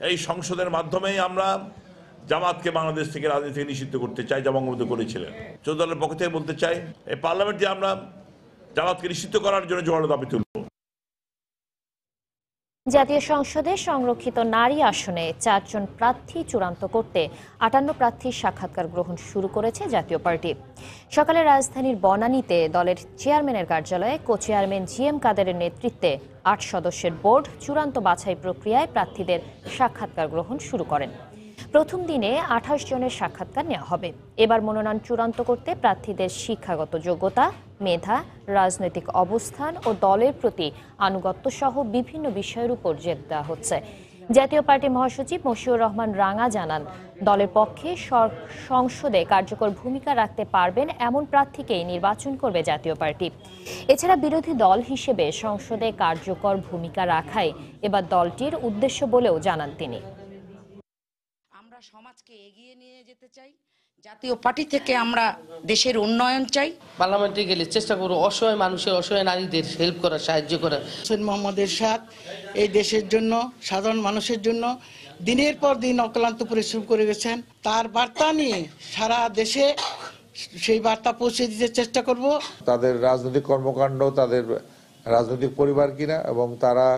এই সংসদের মাধ্যমেই আমরা জামাতকে বাংলাদেশ থেকে রাজনীতি থেকে নিষিদ্ধ করতে চাই, যা বঙ্গবন্ধু করেছিলেন। 14 দলের পক্ষ থেকে বলতে চাই, এই পার্লামেন্টে আমরা জামাতকে নিষিদ্ধ করার জন্য জোরালো দাবি তুলব। জাতীয় সংসদে সংরক্ষিত নারী আসনে 4 জন প্রার্থী চূড়ান্ত করতে 58 প্রার্থীর সাক্ষাৎকার গ্রহণ শুরু করেছে জাতীয় পার্টি। সকালে রাজধানীর বনানীতে দলের চেয়ারম্যানের কার্যালয়ে কো-চেয়ারম্যান জিএম কাদেরের নেতৃত্বে 8 সদস্যের বোর্ড চূড়ান্ত বাছাই প্রক্রিয়ায় প্রার্থীদের সাক্ষাৎকার গ্রহণ শুরু করেন। প্রথম দিনে 28 জনের সাক্ষাৎকার নেওয়া হবে। এবার মনোনয়ন চূড়ান্ত করতে প্রার্থীদের শিক্ষাগত যোগ্যতা, মেধা, রাজনৈতিক অবস্থান ও দলের প্রতি আনুগত্য সহ বিভিন্ন বিষয়ের উপর জোর দেওয়া হচ্ছে। জাতীয় পার্টির মহাসচিব মশিউর রহমান রাঙা জানান, দলের পক্ষে সংসদে কার্যকর ভূমিকা রাখতে পারবেন এমন প্রার্থীকেই নির্বাচন করবে জাতীয় পার্টি। এছাড়া বিরোধী দল হিসেবে সংসদে কার্যকর ভূমিকা রাখাই এবার দলটির উদ্দেশ্য বলেও জানান তিনি। আমরা সমাজকে এগিয়ে নিয়ে যেতে চাই, জাতীয় পার্টি থেকে আমরা দেশের উন্নয়ন চাই। পার্লামেন্টে গেলে চেষ্টা করব অসহায় মানুষের, অসহায় নারীদের হেল্প করা, সাহায্য করা। হোসেন মোহাম্মদ এরশাদ এই দেশের জন্য, সাধারণ মানুষের জন্য দিনের পর দিন অক্লান্ত পরিশ্রম করে গেছেন। তার বার্তা নিয়ে সারা দেশে সেই বার্তা পৌঁছে দিতে চেষ্টা করব। তাদের রাজনৈতিক কর্মকাণ্ড তাদের রাজনৈতিক পরিবার কিনা এবং তারা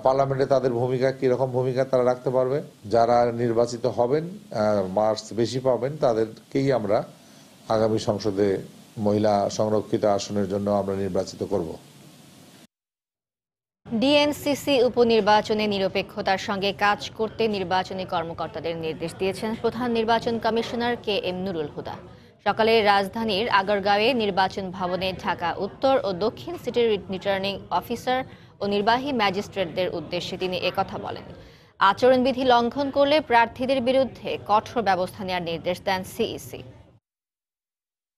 পার্লামেন্টে তাদের ভূমিকা কিরকম ভূমিকা তারা রাখতে পারবে। যারা নির্বাচিত হবেন, মার্কস বেশি পাবেন, তাদেরকেই আমরা আগামী সংসদে মহিলা সংরক্ষিত আসনের জন্য আমরা নির্বাচিত করব। ডিএনসিসি উপনির্বাচনে নিরপেক্ষতার সঙ্গে কাজ করতে নির্বাচনী কর্মকর্তাদের নির্দেশ দিয়েছেন প্রধান নির্বাচন কমিশনার KM নুরুল হুদা। সকালে রাজধানীর আগারগাঁওয়ে নির্বাচন ভবনে ঢাকা উত্তর ও দক্ষিণ সিটির রিটার্নিং অফিসার ও নির্বাহী ম্যাজিস্ট্রেটদের উদ্দেশ্যে তিনি একথা বলেন। আচরণবিধি লঙ্ঘন করলে প্রার্থীদের বিরুদ্ধে কঠোর ব্যবস্থা নেওয়ার নির্দেশ দেন সিইসি।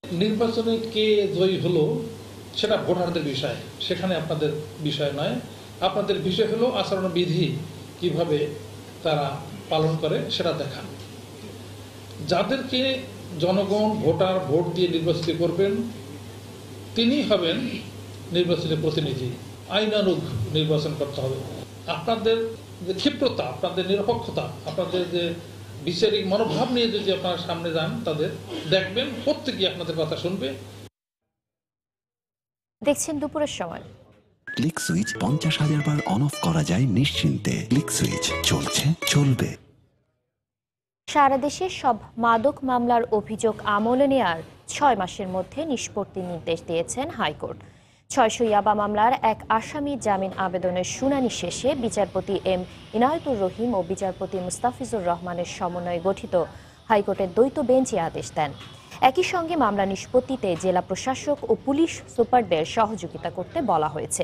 নির্বাচনে কে জয়ী হলো সেটা ভোটারদের বিষয়, সেখানে আপনাদের বিষয় নয়। আপনাদের বিষয় হলো আচরণবিধি কিভাবে তারা পালন করে সেটা দেখান। যাদেরকে জনগণ ভোটার ভোট দিয়ে নির্বাচিত করবেন তিনি হবেন নির্বাচনের প্রতিনিধি। আইনানুগ নির্বাচন করতে হবে। আপনাদের যে ক্ষিপ্রতা, আপনাদের নিরপেক্ষতা, আপনাদের যে বিচারিক মনোভাব নিয়ে যদি আপনারা সামনে যান, তাদের দেখবেন প্রত্যেকেই আপনাদের কথা শুনবে। দেখছেন দুপুরের সময়। Click switch 50,000 bar on of করা যায় নিশ্চিন্তে। ক্লিক সুইচ চলছে, চলবে। সারা দেশে সব মাদক মামলার অভিযোগ আমলে নেয়ার 6 মাসের মধ্যে নিষ্পত্তির নির্দেশ দিয়েছেন হাইকোর্ট। 600 ইয়াবা মামলার এক আসামি জামিন আবেদনের শুনানি শেষে বিচারপতি এম ইনায়েতুর রহিম ও বিচারপতি মুস্তাফিজুর রহমানের সমন্বয়ে গঠিত হাইকোর্টের দ্বৈত বেঞ্চ আদেশ দেন। একই সঙ্গে মামলা নিষ্পত্তিতে জেলা প্রশাসক ও পুলিশ সুপারদের সহযোগিতা করতে বলা হয়েছে।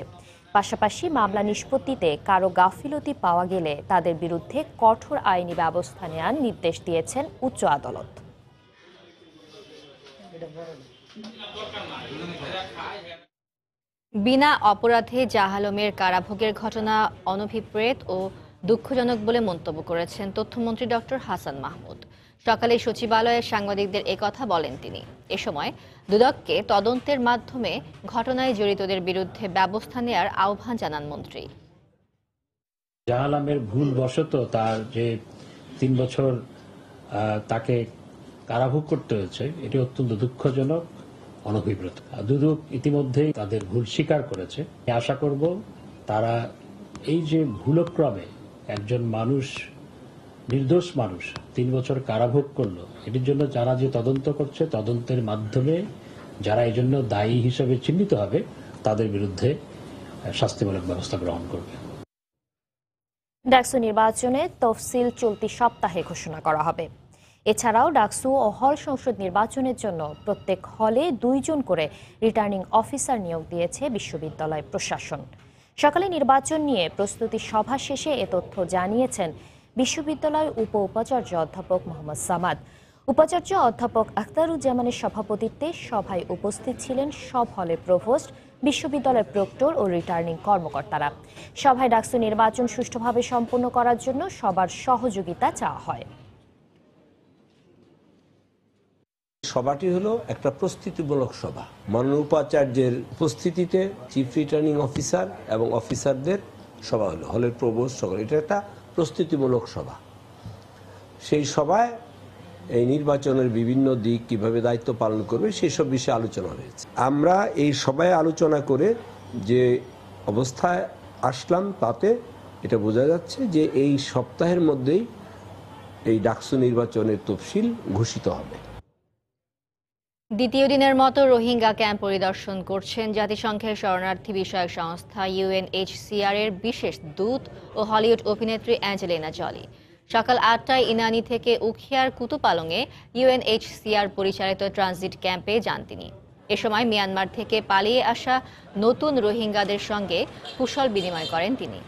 পাশাপাশি মামলা নিষ্পত্তিতে কারো গাফিলতি পাওয়া গেলে তাদের বিরুদ্ধে কঠোর আইনি ব্যবস্থা নেওয়ার নির্দেশ দিয়েছেন উচ্চ আদালত। বিনা অপরাধে জাহালমের কারাভোগের ঘটনা অনভিপ্রেত ও দুঃখজনক বলে মন্তব্য করেছেন তথ্যমন্ত্রী ডক্টর হাসান মাহমুদ। সকালে সচিবালয়ে সাংবাদিকদের একথা বলেন তিনি। এ সময় দুদককে তদন্তের মাধ্যমে ঘটনায় জড়িতদের বিরুদ্ধে ব্যবস্থা নেওয়ার আহ্বান জানান মন্ত্রী। জাহালামের ভুলবশত তার যে 3 বছর তাকে কারাভোগ করতে হয়েছে, এটি অত্যন্ত দুঃখজনক, অনভিপ্রেত। দুদক ইতিমধ্যেই তাদের ভুল স্বীকার করেছে। আশা করব তারা এই যে ভুলক্রমে একজন মানুষ, নির্দোষ মানুষ 3 বছর কারাভোগ করলো, এটির জন্য যারা যে তদন্ত করছে, তদন্তের মাধ্যমে যারা এই জন্য দায়ী হিসেবে চিহ্নিত হবে তাদের বিরুদ্ধে শাস্তিমূলক ব্যবস্থা গ্রহণ করবে। ডাকসু নির্বাচনে তফসিল চলতি সপ্তাহে ঘোষণা করা হবে। এছাড়াও ডাকসু ও হল সংসদ নির্বাচনের জন্য প্রত্যেক হলে 2 জন করে রিটার্নিং অফিসার নিয়োগ দিয়েছে বিশ্ববিদ্যালয় প্রশাসন। সকালে নির্বাচন নিয়ে প্রস্তুতি সভা শেষে এ তথ্য জানিয়েছেন বিশ্ববিদ্যালয় উপাচার্য অধ্যাপক মোহাম্মদ সামাদ। উপাচার্য অধ্যাপক আখতারুজ্জামানের সভাপতিত্বে সভায় উপস্থিত ছিলেন সব হলের প্রভোস্ট, বিশ্ববিদ্যালয়ের প্রক্টর ও রিটার্নিং কর্মকর্তারা। সভায় ডাকসু নির্বাচন সুষ্ঠুভাবে সম্পন্ন করার জন্য সবার সহযোগিতা চাওয়া হয়। সভাটি হলো একটা প্রস্তুতিমূলক সভা। মাননীয় উপাচার্যের উপস্থিতিতে চিফ রিটার্নিং অফিসার এবং অফিসারদের সভা হলো, হলের প্রভোস্ট সকল। এটা একটা প্রস্তুতিমূলক সভা। সেই সভায় এই নির্বাচনের বিভিন্ন দিক কিভাবে দায়িত্ব পালন করবে সেসব বিষয়ে আলোচনা হয়েছে। আমরা এই সভায় আলোচনা করে যে অবস্থায় আসলাম তাতে এটা বোঝা যাচ্ছে যে এই সপ্তাহের মধ্যেই এই ডাকসু নির্বাচনের তফসিল ঘোষিত হবে। দ্বিতীয় দিনের মতো রোহিঙ্গা ক্যাম্প পরিদর্শন করছেন জাতিসংঘের শরণার্থী বিষয়ক সংস্থা UNHCR এর বিশেষ দূত ও হলিউড অভিনেত্রী অ্যাঞ্জেলিনা জলি। সকাল 8টায় ইনানি থেকে উখিয়ার কুতুপালংয়ে UNHCR পরিচালিত ট্রানজিট ক্যাম্পে যান তিনি। এ সময় মিয়ানমার থেকে পালিয়ে আসা নতুন রোহিঙ্গাদের সঙ্গে কুশল বিনিময় করেন তিনি।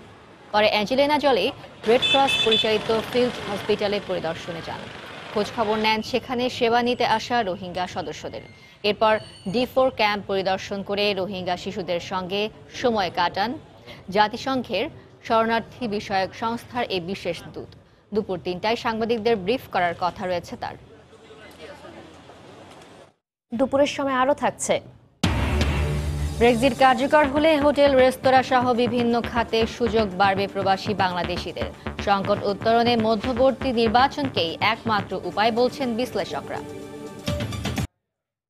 পরে অ্যাঞ্জেলিনা জলি রেড ক্রস পরিচালিত ফিল্ড হসপিটালে পরিদর্শনে যান। খোঁজখবর নেন সেখানে সেবা নিতে আসা রোহিঙ্গা সদস্যদের। এরপর D4 ক্যাম্প পরিদর্শন করে রোহিঙ্গা শিশুদের সঙ্গে সময় কাটান জাতিসংঘের শরণার্থী বিষয়ক সংস্থার এই বিশেষ দূত। দুপুর 3টায় সাংবাদিকদের ব্রিফ করার কথা রয়েছে তার। দুপুরের সময় আরও থাকছে। ব্রেক্সিট কার্যকর হলে হোটেল, রেস্তোরাঁ সহ বিভিন্ন খাতে সুযোগ বাড়বে প্রবাসী বাংলাদেশিদের। সংকট উত্তরণে মধ্যবর্তী নির্বাচনকেই একমাত্র উপায় বলছেন বিশ্লেষকরা।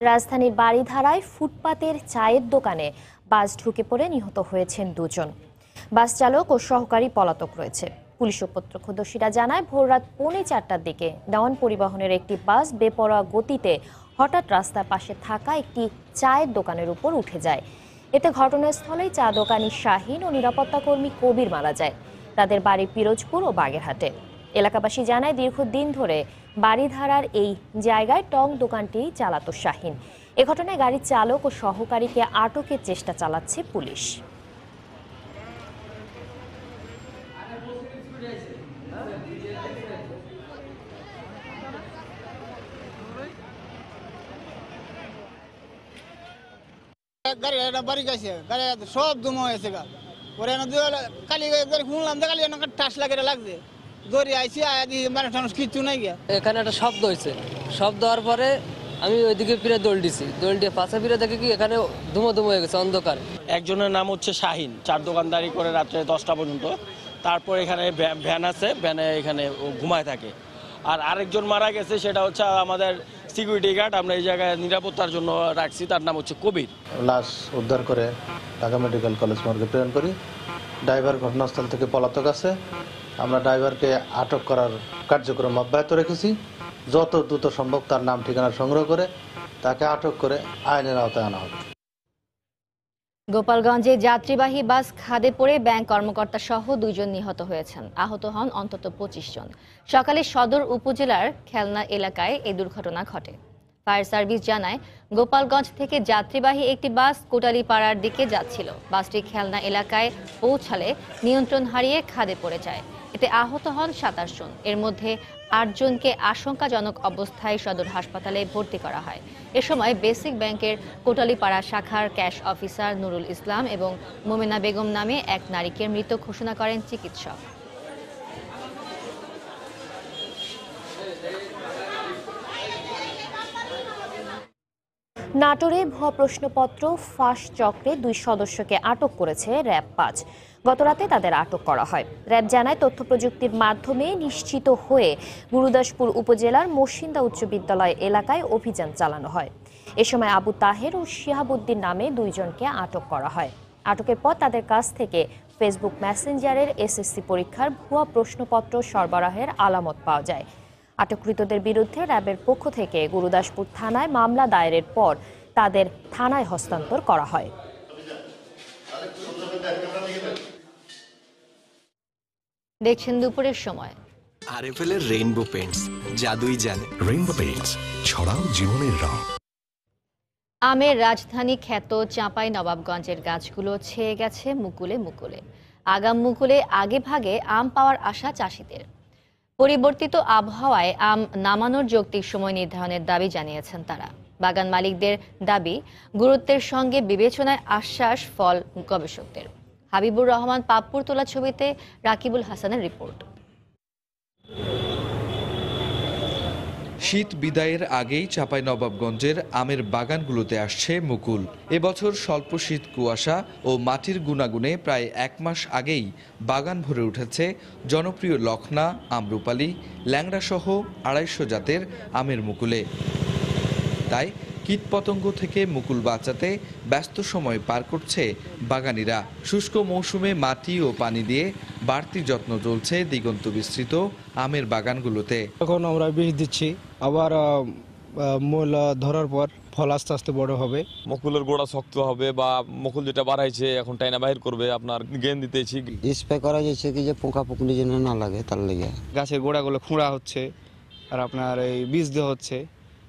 রাজধানীর বারিধারায় ফুটপাতের চায়ের দোকানে বাস ঢুকে পড়ে নিহত হয়েছেন 2 জন। বাস চালক ও সহকারী পলাতক রয়েছে। পুলিশ ও প্রত্যক্ষদর্শীরা জানায়, ভোররাত 3:45টার দিকে দেওয়ান পরিবহনের একটি বাস বেপরোয়া গতিতে হঠাৎ রাস্তার পাশে থাকা একটি চায়ের দোকানের উপর উঠে যায়। এতে ঘটনাস্থলেই চা দোকানি শাহিন ও নিরাপত্তাকর্মী কবির মারা যায়। তাদের বাড়ি পিরোজপুর ও বাগেরহাটে। এলাকাবাসী জানায়, দীর্ঘদিন ধরে বারিধারার এই জায়গায় টং দোকানটি চালাতো শাহিন। এ ঘটনায় গাড়ির চালক ও সহকারীকে আটকের চেষ্টা চালাচ্ছে পুলিশ। বাড়ি গেছে গাড়ি সব দুমো হয়েছে গা পরে কালি শুনলাম যে কালি টাস লাগে লাগছে দৌড়ে আইসি মানুষ টানুষ কিচ্ছু নাই গিয়া। এখানে একটা শব্দ হয়েছে, শব্দ হওয়ার পরে আমি ওইদিকে ফিরে দৌড় দিছি, দৌড় দিয়ে পাশে ফিরে দেখি কি এখানে ধুমো হয়ে গেছে অন্ধকার। একজনের নাম হচ্ছে শাহিন, চার দোকানদারি করে রাত্রে 10টা পর্যন্ত। তারপর এখানে ভ্যান আছে, ভ্যানে এখানে ঘুমায় থাকে। আর আরেকজন মারা গেছে, সেটা হচ্ছে আমাদের সিকিউরিটি গার্ড, আমরা এই জায়গায় নিরাপত্তার জন্য রাখছি, তার নাম হচ্ছে কবির। লাশ উদ্ধার করে ঢাকা মেডিকেল কলেজ মর্গে প্রেরণ করি। ড্রাইভার ঘটনাস্থল থেকে পলাতক আছে। আমরা ড্রাইভারকে আটক করার কার্যক্রম অব্যাহত রেখেছি। যত দ্রুত সম্ভব তার নাম ঠিকানা সংগ্রহ করে তাকে আটক করে আইনের আওতায় আনা হবে। গোপালগঞ্জে যাত্রীবাহী বাস খাদে পড়ে ব্যাংক কর্মকর্তা সহ 2 জন নিহত হয়েছেন। আহত হন অন্তত 25 জন। সকালে সদর উপজেলার খেলনা এলাকায় এই দুর্ঘটনা ঘটে। ফায়ার সার্ভিস জানায়, গোপালগঞ্জ থেকে যাত্রীবাহী একটি বাস কোটালীপাড়ার দিকে যাচ্ছিল। বাসটি খেলনা এলাকায় পৌঁছালে নিয়ন্ত্রণ হারিয়ে খাদে পড়ে যায়। এতে আহত হন 27 জন। এর মধ্যে 8 জনকে আশঙ্কাজনক অবস্থায় সদর হাসপাতালে ভর্তি করা হয়। এ সময় বেসিক ব্যাংকের কোটালীপাড়া শাখার ক্যাশ অফিসার নুরুল ইসলাম এবং মোমেনা বেগম নামে এক নারীকে মৃত ঘোষণা করেন চিকিৎসক। নাটোরে ভুয়া প্রশ্নপত্র ফাঁস চক্রে 2 সদস্যকে আটক করেছে র‍্যাব 5। গতরাতে তাদের আটক করা হয়। র‍্যাব জানায়, তথ্য প্রযুক্তির মাধ্যমে নিশ্চিত হয়ে গুরুদাসপুর উপজেলার মসিন্দা উচ্চ বিদ্যালয় এলাকায় অভিযান চালানো হয়। এ সময় আবু তাহের ও শিহাবুদ্দিন নামে 2 জনকে আটক করা হয়। আটকের পর তাদের কাছ থেকে ফেসবুক মেসেঞ্জারের এসএসসি পরীক্ষার ভুয়া প্রশ্নপত্র সরবরাহের আলামত পাওয়া যায়। আটককৃতদের বিরুদ্ধে র‍্যাবের পক্ষ থেকে গুরুদাসপুর থানায় মামলা দায়েরের পর তাদের থানায় হস্তান্তর করা হয়। দেখছেন দুপুরের সময়। আরএফএল এর রেইনবো পেইন্টস, জাদুই জানে। রেইনবো পেইন্টস, ছড়াও জীবনের রং। আমের রাজধানী খ্যাত চাঁপাইনবাবগঞ্জের গাছগুলো ছেয়ে গেছে মুকুলে মুকুলে। আগাম মুকুলে আগে ভাগে আম পাওয়ার আশা চাষিদের। পরিবর্তিত আবহাওয়ায় আম নামানোর যৌক্তিক সময় নির্ধারণের দাবি জানিয়েছেন তারা। বাগান মালিকদের দাবি, গুরুত্বের সঙ্গে বিবেচনায় আশ্বাস ফল গবেষকদের। হাবিবুর রহমান পাপ্পুর তোলা ছবিতে রাকিবুল হাসানের রিপোর্ট। শীত বিদায়ের আগেই চাঁপাইনবাবগঞ্জের আমের বাগানগুলোতে আসছে মুকুল। এবছর স্বল্প শীত, কুয়াশা ও মাটির গুণাগুণে প্রায় 1 মাস আগেই বাগান ভরে উঠেছে জনপ্রিয় লখনা, আমরুপালি, ল্যাংড়া সহ 250 জাতের আমের মুকুলে। তাই কীটপতঙ্গ থেকে মুকুল বাঁচাতে ব্যস্ত সময় পার করছে বাগানিরা। শুষ্ক মৌসুমে মাটি ও পানি দিয়ে বাড়তি যত্ন চলছে দিগন্ত বিস্তৃত আমের বাগানগুলোতে। এখন আমরা বীজ দিচ্ছি, আবার মূল ধরার পর ফল আস্তে আস্তে বড় হবে। মুকুলের গোড়া শক্ত হবে বা মুকুল যেটা বাড়াইছে এখন টাইনা বাহির করবে, আপনার গেন দিতেছি। স্প্রে করা যাচ্ছে কি যে পোকা পুকুলি যেন না লাগে তার লেগে। গাছের গোড়াগুলো খুঁড়া হচ্ছে আর আপনার এই বীজ দেওয়া হচ্ছে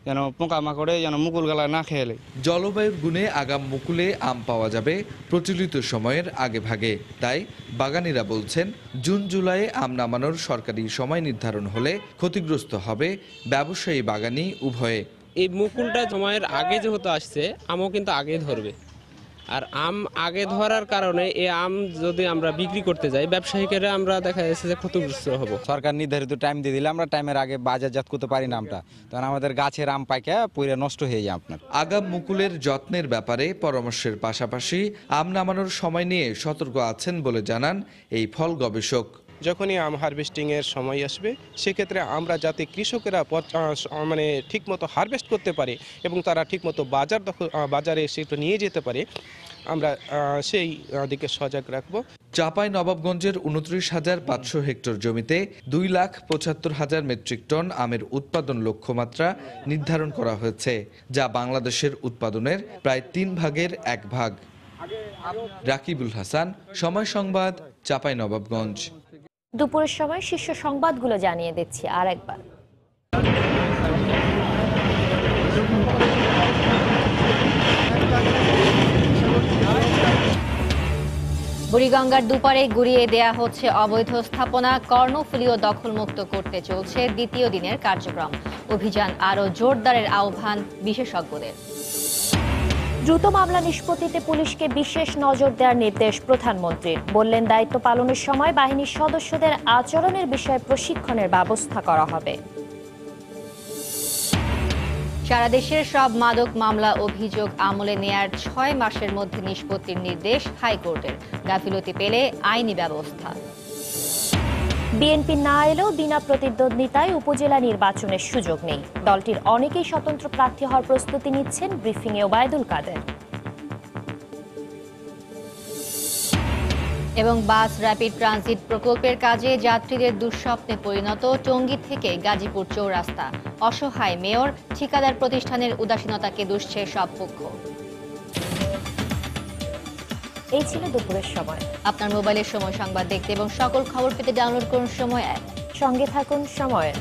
যেন পোকা মাকড়ে যেন মুকুল গালায় না খেলে। জলবায়ুর গুণে আগাম মুকুলে আম পাওয়া যাবে প্রচলিত সময়ের আগে ভাগে। তাই বাগানিরা বলছেন, জুন জুলাইয়ে আম নামানোর সরকারি সময় নির্ধারণ হলে ক্ষতিগ্রস্ত হবে ব্যবসায়ী বাগানি উভয়ে। এই মুকুলটা সময়ের আগে যেহেতু আসছে, আমও কিন্তু আগে ধরবে। আর আম আগে ধরার কারণে এই আম যদি আমরা বিক্রি করতে যাই ব্যবসায়ীরা আমরা দেখা যাচ্ছে যে ক্ষতিগ্রস্ত হব। সরকার নির্ধারিত টাইম দিয়ে দিলে আমরা টাইমের আগে বাজারজাত করতে পারি না আমটা, তখন আমাদের গাছের আম পাইকা পুরো নষ্ট হয়ে যায়। আপনার আগাম মুকুলের যত্নের ব্যাপারে পরামর্শের পাশাপাশি আম নামানোর সময় নিয়ে সতর্ক আছেন বলে জানান এই ফল গবেষক। যখনই আম হারভেস্টিংয়ের সময় আসবে সেক্ষেত্রে আমরা যাতে কৃষকেরা মানে ঠিকমতো হারভেস্ট করতে পারে এবং তারা ঠিকমতো বাজারে সেটা নিয়ে যেতে পারে, আমরা সেই দিকে সজাগ রাখব। চাঁপাইনবাবগঞ্জের 29,500 হেক্টর জমিতে 2,75,000 মেট্রিক টন আমের উৎপাদন লক্ষ্যমাত্রা নির্ধারণ করা হয়েছে, যা বাংলাদেশের উৎপাদনের প্রায় 3 ভাগের 1 ভাগ। রাকিবুল হাসান, সময় সংবাদ, চাঁপাইনবাবগঞ্জ। দুপুরের সময় শীর্ষ সংবাদগুলো জানিয়ে দিচ্ছি আর একবার। বুড়িগঙ্গার দুপারে গুড়িয়ে দেয়া হচ্ছে অবৈধ স্থাপনা, কর্ণফুলী দখলমুক্ত করতে চলছে দ্বিতীয় দিনের কার্যক্রম। অভিযান আরও জোরদারের আহ্বান বিশেষজ্ঞদের। দ্রুত মামলা নিষ্পত্তিতে পুলিশকে বিশেষ নজর দেওয়ার নির্দেশ প্রধানমন্ত্রীর। বললেন, দায়িত্ব পালনের সময় বাহিনীর সদস্যদের আচরণের বিষয়ে প্রশিক্ষণের ব্যবস্থা করা হবে। সারা দেশের সব মাদক মামলা অভিযোগ আমলে নেয়ার 6 মাসের মধ্যে নিষ্পত্তির নির্দেশ হাইকোর্টের। গাফিলতি পেলে আইনি ব্যবস্থা। বিএনপি না এলেও বিনা প্রতিদ্বন্দ্বিতায় উপজেলা নির্বাচনের সুযোগ নেই। দলটির অনেকেই স্বতন্ত্র প্রার্থী হওয়ার প্রস্তুতি নিচ্ছেন, ব্রিফিংয়ে ওবায়দুল কাদের। এবং বাস র্যাপিড ট্রানজিট প্রকল্পের কাজে যাত্রীদের দুঃস্বপ্নে পরিণত টঙ্গী থেকে গাজীপুর চৌরাস্তা। অসহায় মেয়র, ঠিকাদার প্রতিষ্ঠানের উদাসীনতাকে দুষছে সব পক্ষ। এই ছিল দুপুরের সময়। আপনার মোবাইলের সময় সংবাদ দেখতে এবং সকল খবর পেতে ডাউনলোড করুন সময় অ্যাপ। সঙ্গে থাকুন সময়ের।